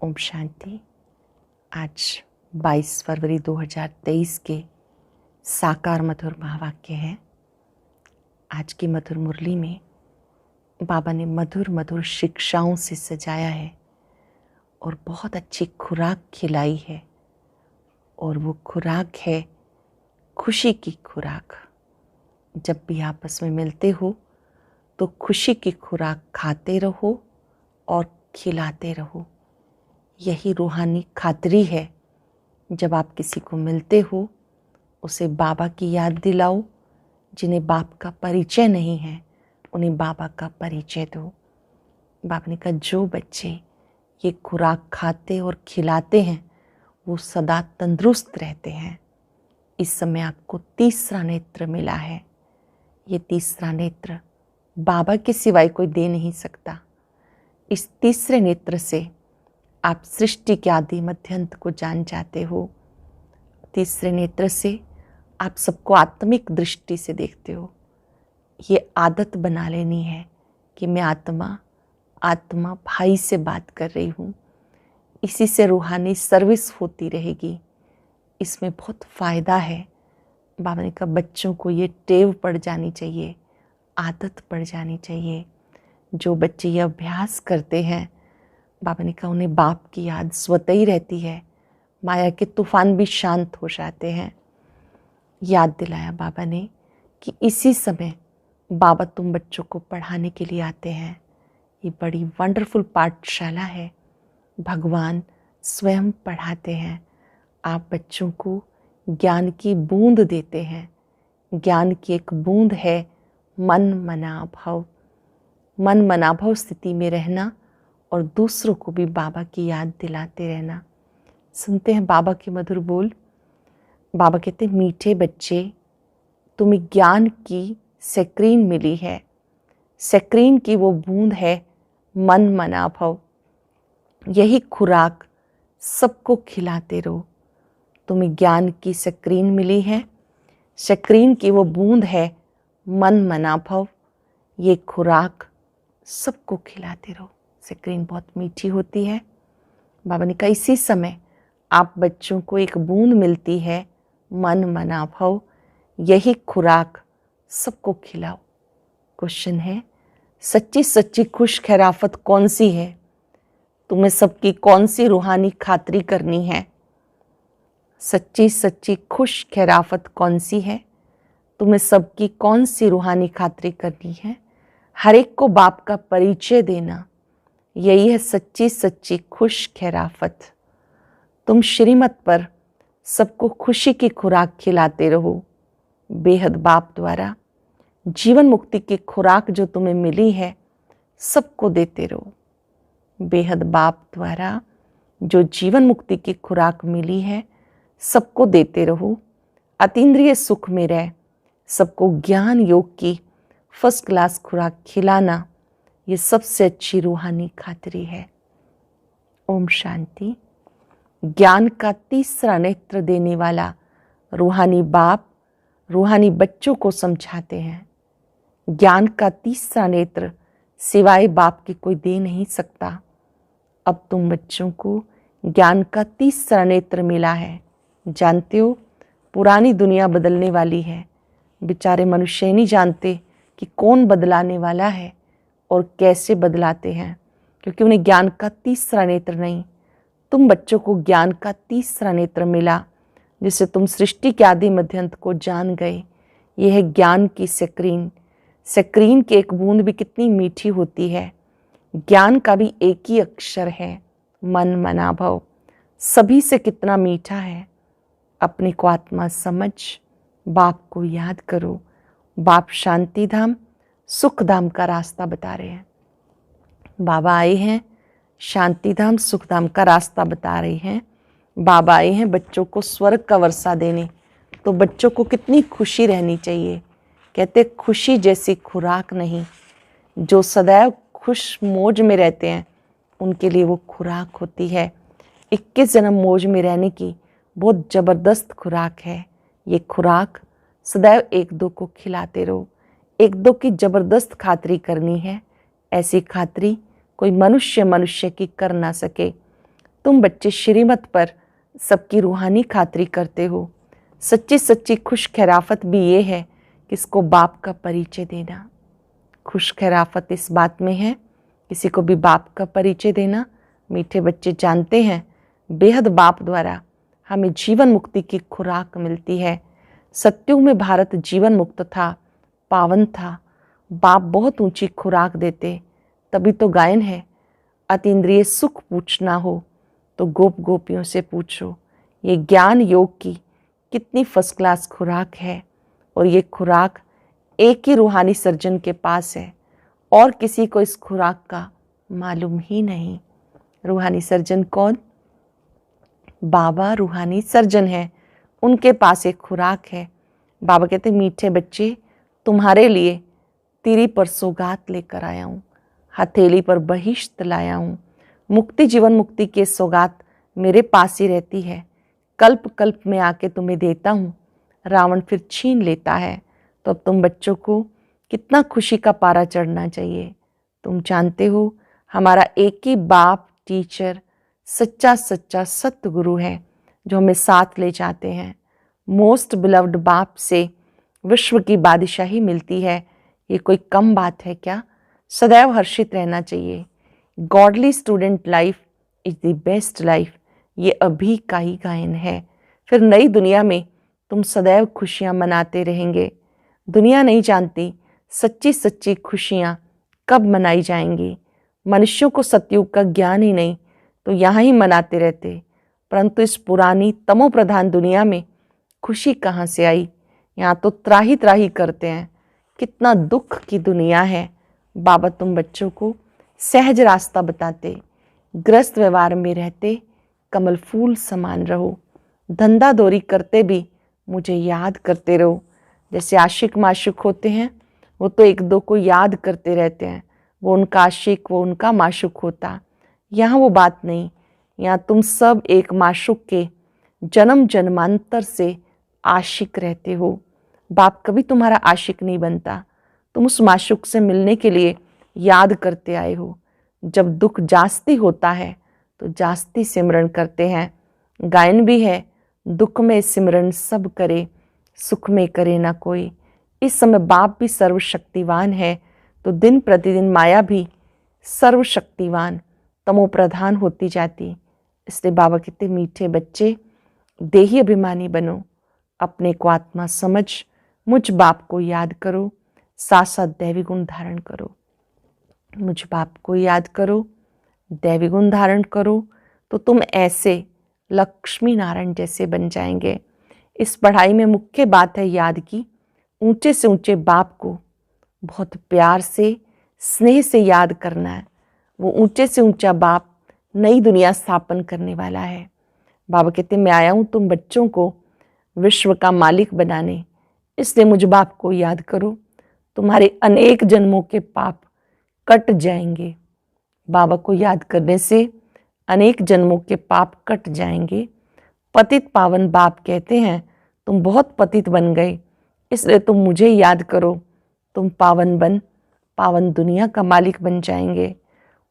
ओम शांति। आज 22 फरवरी 2023 के साकार मधुर महावाक्य हैं। आज की मधुर मुरली में बाबा ने मधुर मधुर शिक्षाओं से सजाया है और बहुत अच्छी खुराक खिलाई है, और वो खुराक है खुशी की खुराक। जब भी आपस में मिलते हो तो खुशी की खुराक खाते रहो और खिलाते रहो। यही रूहानी खातरी है। जब आप किसी को मिलते हो उसे बाबा की याद दिलाओ। जिन्हें बाप का परिचय नहीं है उन्हें बाबा का परिचय दो। बाबा ने कहा जो बच्चे ये खुराक खाते और खिलाते हैं वो सदा तंदुरुस्त रहते हैं। इस समय आपको तीसरा नेत्र मिला है। ये तीसरा नेत्र बाबा के सिवाय कोई दे नहीं सकता। इस तीसरे नेत्र से आप सृष्टि के आदि मध्यंत को जान जाते हो। तीसरे नेत्र से आप सबको आत्मिक दृष्टि से देखते हो। ये आदत बना लेनी है कि मैं आत्मा भाई से बात कर रही हूँ। इसी से रूहानी सर्विस होती रहेगी। इसमें बहुत फ़ायदा है। बाबा ने कहा बच्चों को ये टेव पड़ जानी चाहिए, आदत पड़ जानी चाहिए। जो बच्चे ये अभ्यास करते हैं, बाबा ने कहा उन्हें बाप की याद स्वतः ही रहती है। माया के तूफान भी शांत हो जाते हैं। याद दिलाया बाबा ने कि इसी समय बाबा तुम बच्चों को पढ़ाने के लिए आते हैं। ये बड़ी वंडरफुल पाठशाला है। भगवान स्वयं पढ़ाते हैं। आप बच्चों को ज्ञान की बूंद देते हैं। ज्ञान की एक बूंद है मन मनाभव। मन मनाभव स्थिति में रहना और दूसरों को भी बाबा की याद दिलाते रहना। सुनते हैं बाबा के मधुर बोल। बाबा कहते हैं मीठे बच्चे, तुम्हें ज्ञान की सक्रीन मिली है। सक्रीन की वो बूंद है मन मनाभव। यही खुराक सबको खिलाते रहो। तुम्हें ज्ञान की सक्रीन मिली है। सक्रीन की वो बूंद है मन मनाभव। ये खुराक सबको खिलाते रहो। सक्रीन बहुत मीठी होती है। बाबा ने कहा इसी समय आप बच्चों को एक बूंद मिलती है मन मनाभव। यही खुराक सबको खिलाओ। क्वेश्चन है सच्ची सच्ची खुश खैराफत कौन सी है? तुम्हें सबकी कौन सी रूहानी खातरी करनी है? सच्ची सच्ची खुश खैराफत कौन सी है? तुम्हें सबकी कौन सी रूहानी खातरी करनी है? हर एक को बाप का परिचय देना। यही है सच्ची सच्ची खुश खैराफत। तुम श्रीमत पर सबको खुशी की खुराक खिलाते रहो। बेहद बाप द्वारा जीवन मुक्ति की खुराक जो तुम्हें मिली है सबको देते रहो। बेहद बाप द्वारा जो जीवन मुक्ति की खुराक मिली है सबको देते रहो। अतीन्द्रिय सुख में रह सबको ज्ञान योग की फर्स्ट क्लास खुराक खिलाना, ये सबसे अच्छी रूहानी खातरी है। ओम शांति। ज्ञान का तीसरा नेत्र देने वाला रूहानी बाप रूहानी बच्चों को समझाते हैं। ज्ञान का तीसरा नेत्र सिवाय बाप के कोई दे नहीं सकता। अब तुम बच्चों को ज्ञान का तीसरा नेत्र मिला है। जानते हो पुरानी दुनिया बदलने वाली है। बेचारे मनुष्य नहीं जानते कि कौन बदलाने वाला है और कैसे बदलाते हैं, क्योंकि उन्हें ज्ञान का तीसरा नेत्र नहीं। तुम बच्चों को ज्ञान का तीसरा नेत्र मिला जिससे तुम सृष्टि के आदि मध्यंत को जान गए। यह है ज्ञान की सक्रीन। सक्रीन की एक बूंद भी कितनी मीठी होती है। ज्ञान का भी एक ही अक्षर है मन मनाभव। सभी से कितना मीठा है। अपने को आत्मा समझ बाप को याद करो। बाप शांति धाम सुख धाम का रास्ता बता रहे हैं। बाबा आए हैं शांति धाम सुख धाम का रास्ता बता रहे हैं। बाबा आए हैं बच्चों को स्वर्ग का वर्षा देने। तो बच्चों को कितनी खुशी रहनी चाहिए। कहते खुशी जैसी खुराक नहीं। जो सदैव खुश मौज में रहते हैं उनके लिए वो खुराक होती है। 21 जन्म मौज में रहने की बहुत ज़बरदस्त खुराक है। ये खुराक सदैव एक दो को खिलाते रहो। एक दो की ज़बरदस्त खातरी करनी है। ऐसी खातरी कोई मनुष्य की कर ना सके। तुम बच्चे श्रीमत पर सबकी रूहानी खातरी करते हो। सच्ची सच्ची खुश खैराफत भी ये है कि इसको बाप का परिचय देना। खुश खैराफत इस बात में है किसी को भी बाप का परिचय देना। मीठे बच्चे जानते हैं बेहद बाप द्वारा हमें जीवन मुक्ति की खुराक मिलती है। सत्युग में भारत जीवन मुक्त था, पावन था। बाप बहुत ऊंची खुराक देते, तभी तो गायन है, अतीन्द्रिय सुख पूछना हो तो गोप गोपियों से पूछो। ये ज्ञान योग की कितनी फर्स्ट क्लास खुराक है, और ये खुराक एक ही रूहानी सर्जन के पास है और किसी को इस खुराक का मालूम ही नहीं। रूहानी सर्जन कौन? बाबा रूहानी सर्जन है, उनके पास एक खुराक है। बाबा कहते मीठे बच्चे, तुम्हारे लिए तिरी पर सौगात लेकर आया हूँ, हथेली पर बहिश्त लाया हूँ। मुक्ति जीवन मुक्ति के सौगात मेरे पास ही रहती है। कल्प कल्प में आके तुम्हें देता हूँ, रावण फिर छीन लेता है। तो अब तुम बच्चों को कितना खुशी का पारा चढ़ना चाहिए। तुम जानते हो हमारा एक ही बाप टीचर सच्चा सच्चा सतगुरु है जो हमें साथ ले जाते हैं। मोस्ट बिलव्ड बाप से विश्व की बादशाही मिलती है, ये कोई कम बात है क्या? सदैव हर्षित रहना चाहिए। Godly student life is the best life, ये अभी का ही गायन है। फिर नई दुनिया में तुम सदैव खुशियाँ मनाते रहेंगे। दुनिया नहीं जानती सच्ची सच्ची खुशियाँ कब मनाई जाएंगी। मनुष्यों को सतयुग का ज्ञान ही नहीं तो यहाँ ही मनाते रहते, परंतु इस पुरानी तमो प्रधान दुनिया में खुशी कहाँ से आई? यहाँ तो त्राही त्राही करते हैं। कितना दुख की दुनिया है। बाबा तुम बच्चों को सहज रास्ता बताते, ग्रस्त व्यवहार में रहते कमल फूल समान रहो। धंधा दौरी करते भी मुझे याद करते रहो। जैसे आशिक माशुक होते हैं, वो तो एक दो को याद करते रहते हैं, वो उनका आशिक वो उनका माशुक होता। यहाँ वो बात नहीं, यहाँ तुम सब एक माशुक के जन्म जन्मांतर से आशिक रहते हो। बाप कभी तुम्हारा आशिक नहीं बनता, तुम उस माशुक से मिलने के लिए याद करते आए हो। जब दुख जास्ती होता है तो जास्ती सिमरन करते हैं। गायन भी है, दुख में सिमरन सब करे, सुख में करे ना कोई। इस समय बाप भी सर्वशक्तिवान है, तो दिन प्रतिदिन माया भी सर्वशक्तिवान तमो प्रधान होती जाती। इसलिए बाबा कहते मीठे बच्चे, देही अभिमानी बनो, अपने को आत्मा समझ मुझ बाप को याद करो, साथ साथ दैवी गुण धारण करो। मुझ बाप को याद करो, दैवी गुण धारण करो, तो तुम ऐसे लक्ष्मी नारायण जैसे बन जाएंगे। इस पढ़ाई में मुख्य बात है याद की। ऊंचे से ऊंचे बाप को बहुत प्यार से स्नेह से याद करना है। वो ऊंचे से ऊंचा बाप नई दुनिया स्थापन करने वाला है। बाबा कहते मैं आया हूँ तुम बच्चों को विश्व का मालिक बनाने, इसलिए मुझ बाप को याद करो, तुम्हारे अनेक जन्मों के पाप कट जाएंगे। बाबा को याद करने से अनेक जन्मों के पाप कट जाएंगे। पतित पावन बाप कहते हैं तुम बहुत पतित बन गए, इसलिए तुम मुझे याद करो, तुम पावन बन पावन दुनिया का मालिक बन जाएंगे।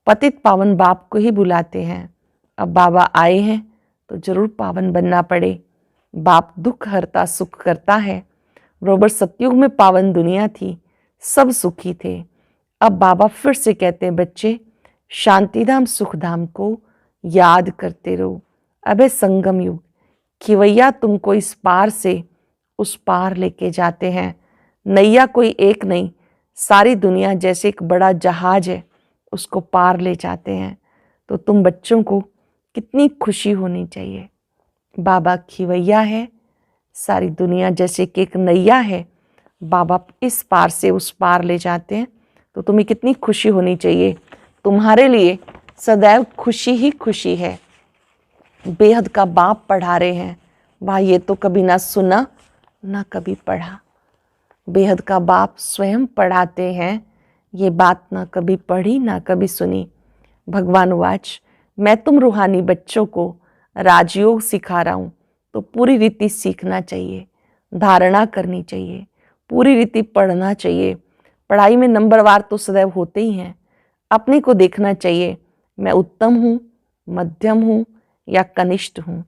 पतित पावन बाप को ही बुलाते हैं। अब बाबा आए हैं तो जरूर पावन बनना पड़े। बाप दुख हरता सुख करता है। बरोबर सतयुग में पावन दुनिया थी, सब सुखी थे। अब बाबा फिर से कहते हैं बच्चे, शांतिधाम सुखधाम को याद करते रहो। अब है संगम युग, खिवैया तुमको इस पार से उस पार लेके जाते हैं। नैया कोई एक नहीं, सारी दुनिया जैसे एक बड़ा जहाज है, उसको पार ले जाते हैं। तो तुम बच्चों को कितनी खुशी होनी चाहिए। बाबा खिवैया है, सारी दुनिया जैसे कि एक नैया है, बाबा इस पार से उस पार ले जाते हैं। तो तुम्हें कितनी खुशी होनी चाहिए। तुम्हारे लिए सदैव खुशी ही खुशी है। बेहद का बाप पढ़ा रहे हैं, वाह ये तो कभी ना सुना ना कभी पढ़ा। बेहद का बाप स्वयं पढ़ाते हैं, ये बात ना कभी पढ़ी ना कभी सुनी। भगवान वाच, मैं तुम रूहानी बच्चों को राजयोग सिखा रहा हूँ, तो पूरी रीति सीखना चाहिए, धारणा करनी चाहिए, पूरी रीति पढ़ना चाहिए। पढ़ाई में नंबरवार तो सदैव होते ही हैं। अपने को देखना चाहिए, मैं उत्तम हूँ, मध्यम हूँ या कनिष्ठ हूँ।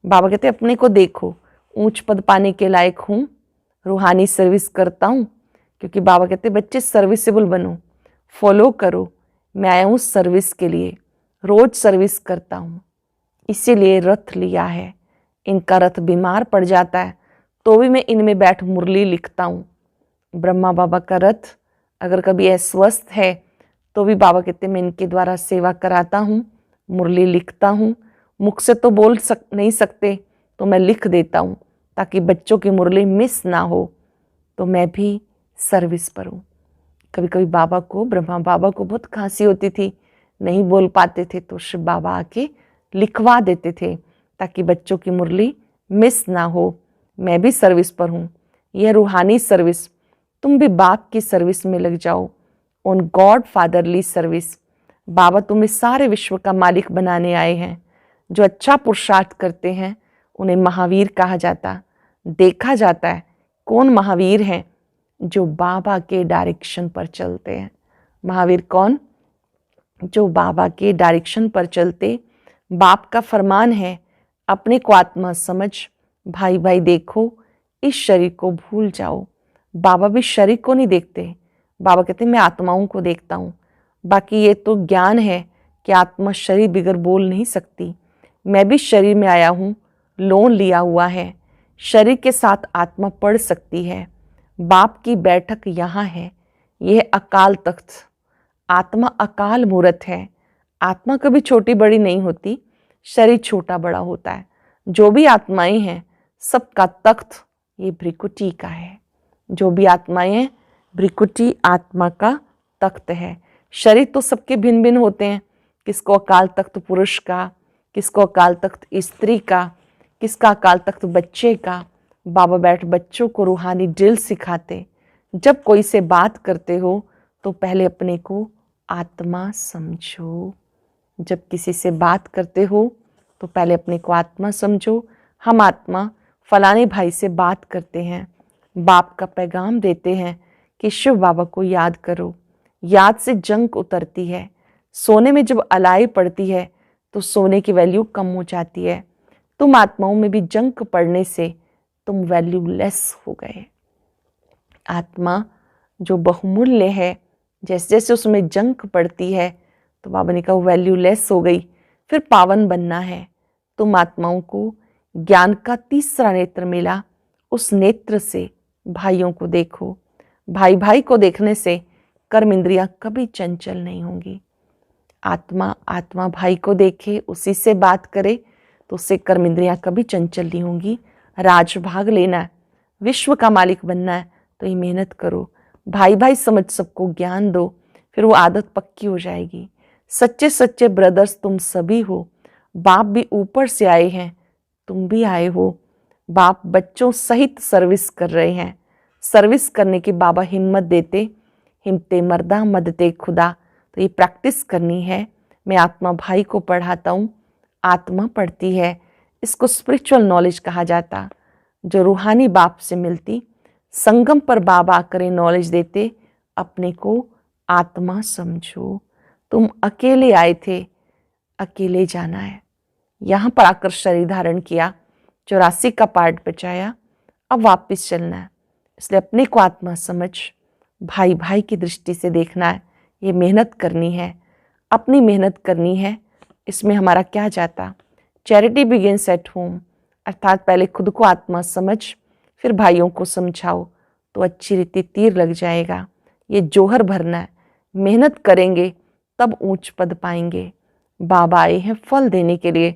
बाबा कहते अपने को देखो, ऊंच पद पाने के लायक हूँ, रूहानी सर्विस करता हूँ। क्योंकि बाबा कहते बच्चे सर्विसेबल बनो, फॉलो करो, मैं आया हूँ सर्विस के लिए, रोज सर्विस करता हूँ, इसीलिए रथ लिया है। इनका रथ बीमार पड़ जाता है तो भी मैं इनमें बैठ मुरली लिखता हूँ। ब्रह्मा बाबा का रथ अगर कभी अस्वस्थ है तो भी बाबा कहते मैं इनके द्वारा सेवा कराता हूँ, मुरली लिखता हूँ। मुख से तो नहीं सकते तो मैं लिख देता हूँ ताकि बच्चों की मुरली मिस ना हो, तो मैं भी सर्विस पर हूँ। कभी कभी बाबा को, ब्रह्मा बाबा को बहुत खांसी होती थी, नहीं बोल पाते थे, तो शिव बाबा आके लिखवा देते थे ताकि बच्चों की मुरली मिस ना हो। मैं भी सर्विस पर हूँ, यह रूहानी सर्विस। तुम भी बाप की सर्विस में लग जाओ, ऑन गॉड फादरली सर्विस। बाबा तुम्हें सारे विश्व का मालिक बनाने आए हैं। जो अच्छा पुरुषार्थ करते हैं उन्हें महावीर कहा जाता। देखा जाता है कौन महावीर हैं, जो बाबा के डायरेक्शन पर चलते हैं। महावीर कौन? जो बाबा के डायरेक्शन पर चलते। बाप का फरमान है अपने को आत्मा समझ, भाई भाई देखो, इस शरीर को भूल जाओ। बाबा भी शरीर को नहीं देखते, बाबा कहते मैं आत्माओं को देखता हूँ। बाकी ये तो ज्ञान है कि आत्मा शरीर बिगर बोल नहीं सकती। मैं भी शरीर में आया हूँ, लोन लिया हुआ है, शरीर के साथ आत्मा पढ़ सकती है। बाप की बैठक यहाँ है, यह अकाल तख्त। आत्मा अकाल मूर्त है। आत्मा कभी छोटी बड़ी नहीं होती, शरीर छोटा बड़ा होता है। जो भी आत्माएं हैं सबका तख्त ये भृकुटी का है। जो भी आत्माएं हैं, भृकुटी आत्मा का तख्त है। शरीर तो सबके भिन्न भिन्न होते हैं, किसको अकाल तख्त पुरुष का, किसको अकाल तख्त स्त्री का, किसका अकाल तख्त बच्चे का। बाबा बैठ बच्चों को रूहानी ड्रिल सिखाते। जब कोई से बात करते हो तो पहले अपने को आत्मा समझो। जब किसी से बात करते हो तो पहले अपने को आत्मा समझो। हम आत्मा फलाने भाई से बात करते हैं, बाप का पैगाम देते हैं कि शिव बाबा को याद करो। याद से जंक उतरती है। सोने में जब अलाई पड़ती है तो सोने की वैल्यू कम हो जाती है। तुम आत्माओं में भी जंक पड़ने से तुम वैल्यूलेस हो गए। आत्मा जो बहुमूल्य है, जैसे जैसे उसमें जंक पड़ती है तो बाबा ने कहा वैल्यूलेस हो गई। फिर पावन बनना है। तुम आत्माओं को ज्ञान का तीसरा नेत्र मिला, उस नेत्र से भाइयों को देखो। भाई भाई को देखने से कर्म इंद्रियां कभी चंचल नहीं होंगी। आत्मा आत्मा भाई को देखे, उसी से बात करे तो उससे कर्म इंद्रियां कभी चंचल नहीं होंगी। राजभाग लेना है, विश्व का मालिक बनना है तो ये मेहनत करो। भाई भाई समझ सबको ज्ञान दो, फिर वो आदत पक्की हो जाएगी। सच्चे सच्चे ब्रदर्स तुम सभी हो। बाप भी ऊपर से आए हैं, तुम भी आए हो। बाप बच्चों सहित सर्विस कर रहे हैं। सर्विस करने की बाबा हिम्मत देते। हिम्मते मर्दा मदते खुदा। तो ये प्रैक्टिस करनी है। मैं आत्मा भाई को पढ़ाता हूँ, आत्मा पढ़ती है। इसको स्पिरिचुअल नॉलेज कहा जाता, जो रूहानी बाप से मिलती। संगम पर बाबा आकर नॉलेज देते, अपने को आत्मा समझो। तुम अकेले आए थे, अकेले जाना है। यहाँ पर आकर शरीर धारण किया, 84 का पार्ट बचाया, अब वापस चलना है। इसलिए अपने को आत्मा समझ, भाई भाई की दृष्टि से देखना है। ये मेहनत करनी है, अपनी मेहनत करनी है। इसमें हमारा क्या जाता? चैरिटी बिगिंस एट होम, अर्थात पहले खुद को आत्मा समझ, फिर भाइयों को समझाओ तो अच्छी रीति तीर लग जाएगा। ये जोहर भरना है, मेहनत करेंगे तब ऊंच पद पाएंगे। बाबा आए हैं फल देने के लिए,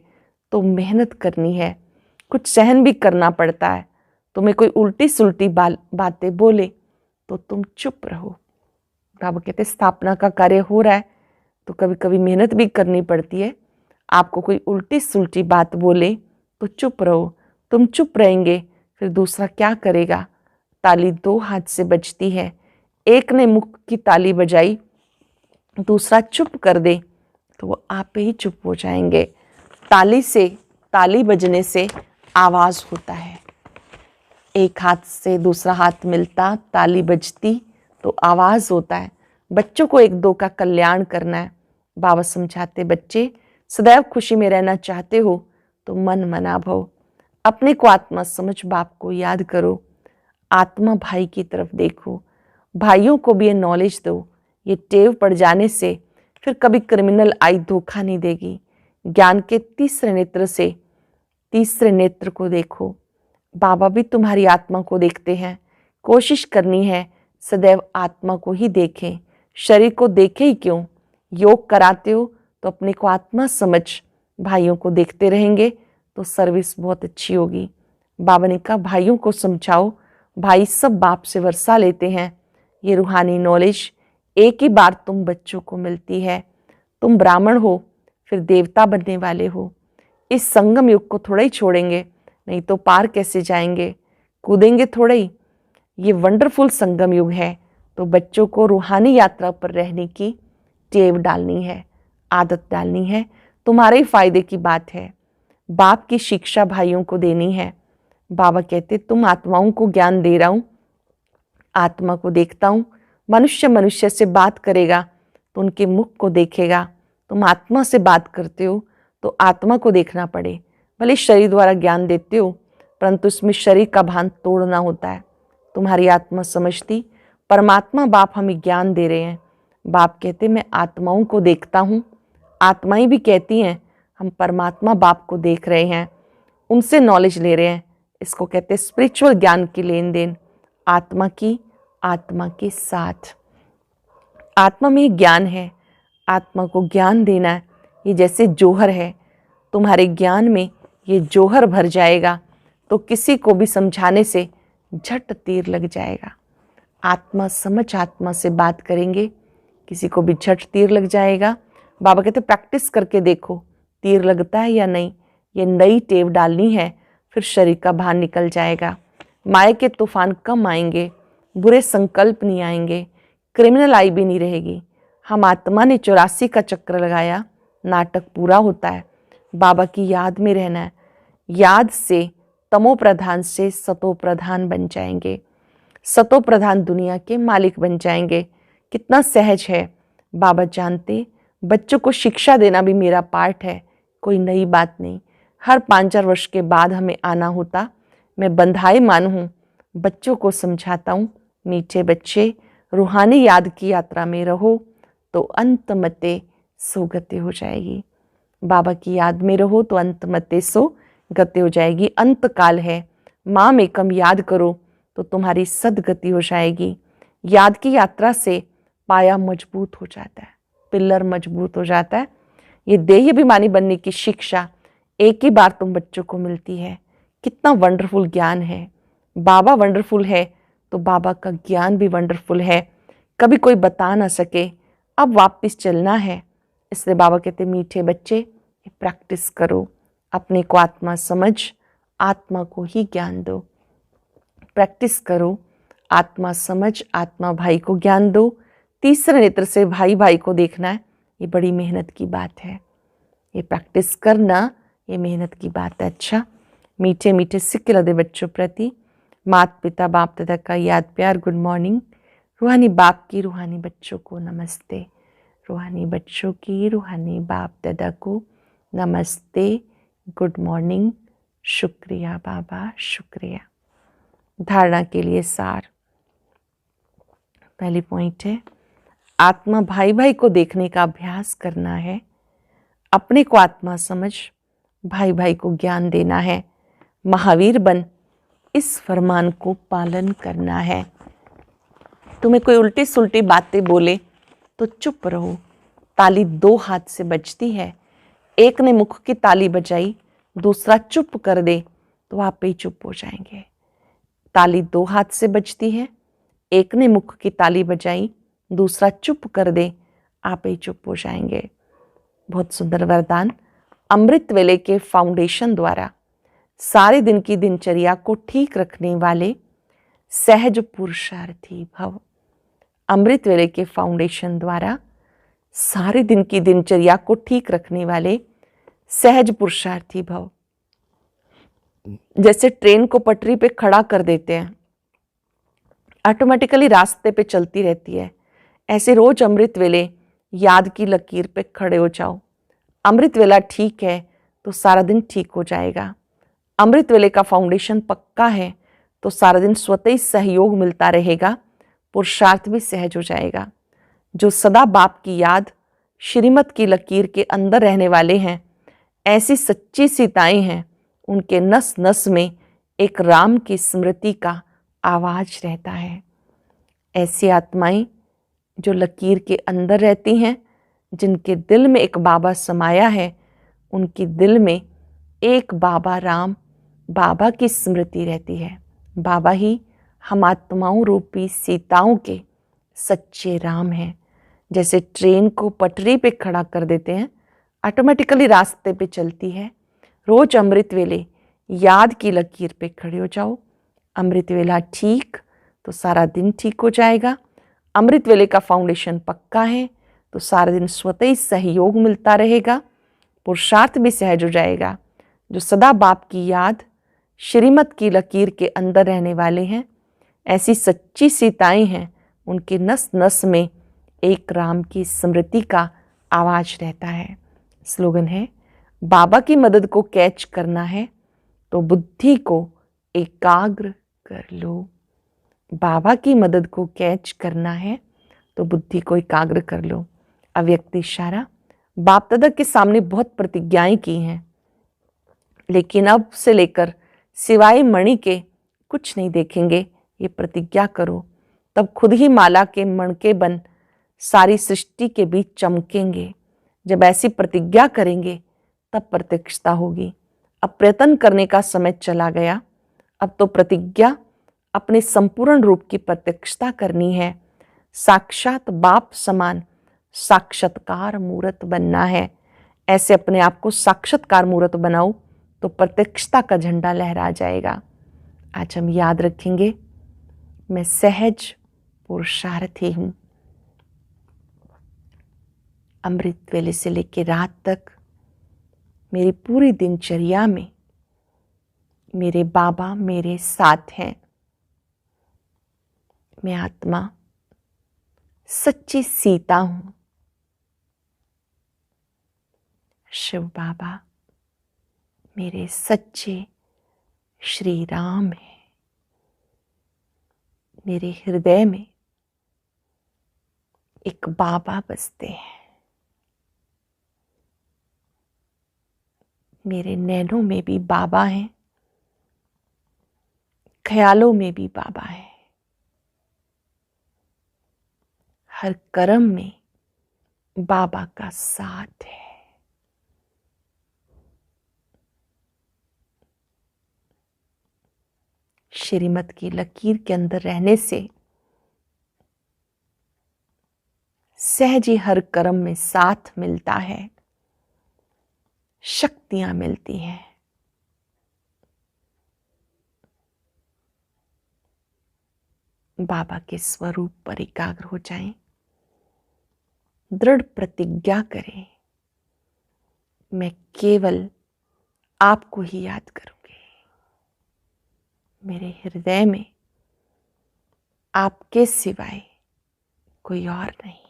तो मेहनत करनी है, कुछ सहन भी करना पड़ता है। तुम्हें कोई उल्टी सुल्टी बातें बोले तो तुम चुप रहो। बाबा कहते स्थापना का कार्य हो रहा है तो कभी कभी मेहनत भी करनी पड़ती है। आपको कोई उल्टी सुल्टी बात बोले तो चुप रहो। तुम चुप रहेंगे फिर दूसरा क्या करेगा? ताली 2 हाथ से बजती है। एक ने मुख की ताली बजाई, दूसरा चुप कर दे तो वो आप ही चुप हो जाएंगे। ताली बजने से आवाज होता है। एक हाथ से दूसरा हाथ मिलता, ताली बजती तो आवाज होता है। बच्चों को 1-2 का कल्याण करना है। बाबा समझाते, बच्चे सदैव खुशी में रहना चाहते हो तो मन मना भव। अपने को आत्मा समझ बाप को याद करो। आत्मा भाई की तरफ देखो। भाइयों को भी ये नॉलेज दो। ये टेव पड़ जाने से फिर कभी क्रिमिनल आई धोखा नहीं देगी। ज्ञान के तीसरे नेत्र को देखो। बाबा भी तुम्हारी आत्मा को देखते हैं। कोशिश करनी है सदैव आत्मा को ही देखें, शरीर को देखे ही क्यों। योग कराते हो तो अपने को आत्मा समझ भाइयों को देखते रहेंगे तो सर्विस बहुत अच्छी होगी। बाबा ने कहा भाइयों को समझाओ, भाई सब बाप से वर्षा लेते हैं। ये रूहानी नॉलेज एक ही बार तुम बच्चों को मिलती है। तुम ब्राह्मण हो फिर देवता बनने वाले हो। इस संगम युग को थोड़ा ही छोड़ेंगे, नहीं तो पार कैसे जाएंगे, कूदेंगे थोड़ा ही। ये वंडरफुल संगम युग है, तो बच्चों को रूहानी यात्रा पर रहने की टेव डालनी है, आदत डालनी है। तुम्हारे ही फायदे की बात है। बाप की शिक्षा भाइयों को देनी है। बाबा कहते तुम आत्माओं को ज्ञान दे रहा हूं, आत्मा को देखता हूं। मनुष्य से बात करेगा तो उनके मुख को देखेगा। तुम आत्मा से बात करते हो तो आत्मा को देखना पड़े। भले शरीर द्वारा ज्ञान देते हो परंतु इसमें शरीर का भान तोड़ना होता है। तुम्हारी आत्मा समझती परमात्मा बाप हमें ज्ञान दे रहे हैं। बाप कहते मैं आत्माओं को देखता हूँ। आत्माएं भी कहती हैं हम परमात्मा बाप को देख रहे हैं, उनसे नॉलेज ले रहे हैं। इसको कहते हैं स्पिरिचुअल ज्ञान की लेन देन आत्मा के साथ। आत्मा में ज्ञान है, आत्मा को ज्ञान देना है। ये जैसे जौहर है, तुम्हारे ज्ञान में ये जौहर भर जाएगा तो किसी को भी समझाने से झट तीर लग जाएगा। आत्मा समझ आत्मा से बात करेंगे, किसी को भी झट तीर लग जाएगा। बाबा कहते प्रैक्टिस करके देखो तीर लगता है या नहीं। ये नई टेव डालनी है, फिर शरीर का भार निकल जाएगा। माया के तूफान कम आएंगे, बुरे संकल्प नहीं आएंगे, क्रिमिनल आई भी नहीं रहेगी। हम आत्मा ने 84 का चक्र लगाया, नाटक पूरा होता है। बाबा की याद में रहना है। याद से तमो प्रधान से सतो प्रधान बन जाएंगे। सतो प्रधान दुनिया के मालिक बन जाएंगे। कितना सहज है। बाबा जानते बच्चों को शिक्षा देना भी मेरा पार्ट है, कोई नई बात नहीं। हर 5-4 वर्ष के बाद हमें आना होता। मैं बंधाई मान हूँ, बच्चों को समझाता हूँ। मीठे बच्चे रूहानी याद की यात्रा में रहो तो अंत मते सो गति हो जाएगी। बाबा की याद में रहो तो अंत मते सो गति हो जाएगी। अंत काल है, माँ में कम याद करो तो तुम्हारी सदगति हो जाएगी। याद की यात्रा से पाया मजबूत हो जाता है, पिल्लर मजबूत हो जाता है। ये देह अभिमानी बनने की शिक्षा एक ही बार तुम बच्चों को मिलती है। कितना वंडरफुल ज्ञान है। बाबा वंडरफुल है तो बाबा का ज्ञान भी वंडरफुल है। कभी कोई बता ना सके, अब वापस चलना है। इसलिए बाबा कहते मीठे बच्चे प्रैक्टिस करो, अपने को आत्मा समझ, आत्मा को ही ज्ञान दो। प्रैक्टिस करो, आत्मा समझ, आत्मा भाई को ज्ञान दो। तीसरे नेत्र से भाई भाई को देखना है, ये बड़ी मेहनत की बात है। ये प्रैक्टिस करना ये मेहनत की बात है। अच्छा, मीठे मीठे सिक्के लदे बच्चों प्रति माता पिता बाप दादा का याद प्यार गुड मॉर्निंग। रूहानी बाप की रूहानी बच्चों को नमस्ते। रूहानी बच्चों की रूहानी बाप दादा को नमस्ते, गुड मॉर्निंग, शुक्रिया बाबा, शुक्रिया। धारणा के लिए सार। पहली पॉइंट है आत्मा भाई भाई को देखने का अभ्यास करना है। अपने को आत्मा समझ, भाई भाई को ज्ञान देना है। महावीर बन इस फरमान को पालन करना है। तुम्हें कोई उल्टी सुल्टी बातें बोले तो चुप रहो। ताली 2 हाथ से बजती है। एक ने मुख की ताली बजाई, दूसरा चुप कर दे तो आप ही चुप हो जाएंगे। ताली 2 हाथ से बजती है। एक ने मुख की ताली बजाई, दूसरा चुप कर दे, आप ही चुप हो जाएंगे। बहुत सुंदर वरदान। अमृत वेले के फाउंडेशन द्वारा सारे दिन की दिनचर्या को ठीक रखने वाले सहज पुरुषार्थी भव। अमृत वेले के फाउंडेशन द्वारा सारे दिन की दिनचर्या को ठीक रखने वाले सहज पुरुषार्थी भव। जैसे ट्रेन को पटरी पे खड़ा कर देते हैं, ऑटोमेटिकली रास्ते पे चलती रहती है, ऐसे रोज अमृत वेले याद की लकीर पे खड़े हो जाओ। अमृत वेला ठीक है तो सारा दिन ठीक हो जाएगा। अमृत वेले का फाउंडेशन पक्का है तो सारा दिन स्वतः ही सहयोग मिलता रहेगा, पुरुषार्थ भी सहज हो जाएगा। जो सदा बाप की याद, श्रीमत की लकीर के अंदर रहने वाले हैं, ऐसी सच्ची सीताएं हैं, उनके नस नस में एक राम की स्मृति का आवाज रहता है। ऐसी आत्माएं जो लकीर के अंदर रहती हैं, जिनके दिल में एक बाबा समाया है, उनके दिल में एक बाबा राम, बाबा की स्मृति रहती है। बाबा ही हम आत्माओं रूपी सीताओं के सच्चे राम हैं। जैसे ट्रेन को पटरी पे खड़ा कर देते हैं, ऑटोमेटिकली रास्ते पे चलती है। रोज अमृत वेले याद की लकीर पे खड़े हो जाओ। अमृत वेला ठीक तो सारा दिन ठीक हो जाएगा। अमृत वेले का फाउंडेशन पक्का है तो सारा दिन स्वतः ही सहयोग मिलता रहेगा, पुरुषार्थ भी सहज हो जाएगा। जो सदा बाप की याद, श्रीमत की लकीर के अंदर रहने वाले हैं, ऐसी सच्ची सीताएं हैं, उनके नस नस में एक राम की स्मृति का आवाज रहता है। स्लोगन है, बाबा की मदद को कैच करना है तो बुद्धि को एकाग्र कर लो। बाबा की मदद को कैच करना है तो बुद्धि को एकाग्र कर लो। अव्यक्त इशारा, बाप दादा के सामने बहुत प्रतिज्ञाएं की हैं, लेकिन अब से लेकर सिवाय मणि के कुछ नहीं देखेंगे। ये प्रतिज्ञा करो, तब खुद ही माला के मणके बन सारी सृष्टि के बीच चमकेंगे। जब ऐसी प्रतिज्ञा करेंगे तब प्रत्यक्षता होगी। अब प्रयत्न करने का समय चला गया। अब तो प्रतिज्ञा अपने संपूर्ण रूप की प्रत्यक्षता करनी है। साक्षात बाप समान साक्षात्कार मूर्त बनना है। ऐसे अपने आप को साक्षात्कार मूर्त बनाओ तो प्रत्यक्षता का झंडा लहरा जाएगा। आज हम याद रखेंगे, मैं सहज पुरुषार्थी हूं। अमृत वेले से लेकर रात तक मेरी पूरी दिनचर्या में मेरे बाबा मेरे साथ हैं। मैं आत्मा सच्ची सीता हूं। शिव बाबा मेरे सच्चे श्री राम हैं। मेरे हृदय में एक बाबा बसते हैं। मेरे नैनों में भी बाबा हैं, ख्यालों में भी बाबा है। हर कर्म में बाबा का साथ है। श्रीमत की लकीर के अंदर रहने से सहज ही हर कर्म में साथ मिलता है, शक्तियां मिलती हैं। बाबा के स्वरूप पर एकाग्र हो जाएं, दृढ़ प्रतिज्ञा करें, मैं केवल आपको ही याद करूंगी। मेरे हृदय में आपके सिवाय कोई और नहीं।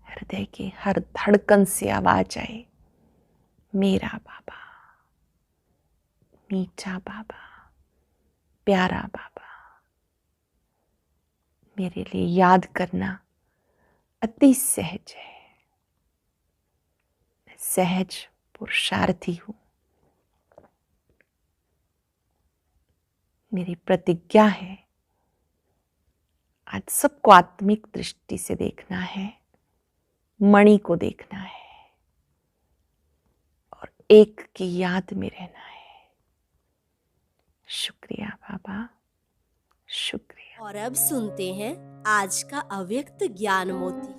हृदय की हर धड़कन से आवाज आए, मेरा बाबा, मीठा बाबा, प्यारा बाबा। मेरे लिए याद करना अति सहज है। मैं सहज पुरुषार्थी हूं। मेरी प्रतिज्ञा है, आज सबको आत्मिक दृष्टि से देखना है, मणि को देखना है और एक की याद में रहना है। शुक्रिया बाबा, शुक्रिया। और अब सुनते हैं आज का अव्यक्त ज्ञान मोती।